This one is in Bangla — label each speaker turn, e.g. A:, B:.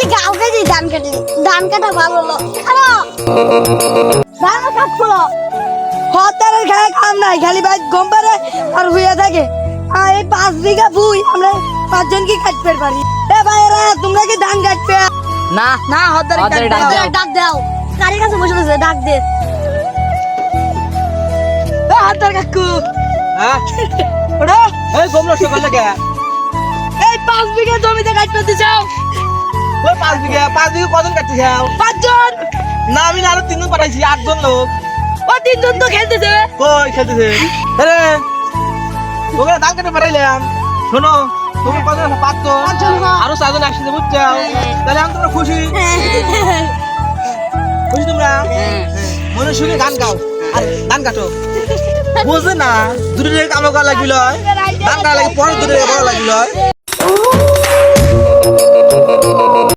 A: খালি গাও কেজি ধান কাটি ধান কাটা ভালো হলো আরে ধান কাটলো
B: হতারের খায় কাম নাই খালি ভাই গম পারে আর হইয়া থাকে আর এই 5 বিঘা বুই আমরা 5 জন কি কাটতে পারি এ ভাইরা তোমরা কি ধান কাটবে
C: না
B: না হতারের
C: হতারের ডাক দাও।
A: ডাক দাও কারি কাছে বসে বসে ডাক দে
B: এ হতার কাকু
D: হ্যাঁ
B: ওড়ো
D: এই তোমরা সকাল লাগে
B: এই 5 বিঘা জমিতে কাটতে দিছাও
D: ওই 5 বিঘা কজন কাটতে যাও
B: 5 জন
D: না আমি না আরো 3 জন পাঠাইছি 8 জন লোক
B: ও 3 জন তো খেলতেছে
D: কই খেলতেছে আরে তোমরা ধান কাটতে পারাইলাম শোনো তুমি কজন পাচ্ছ আরো 4 জন আসছে বুঝছো তাহলে আমি তোমরা খুশি খুশি তোমরা মনে সুখে গান গাও আর ধান কাটো বুঝে না দূরে থেকে কাম করা লাগিল ধান কাটা লাগে পরে দূরে বড় লাগিল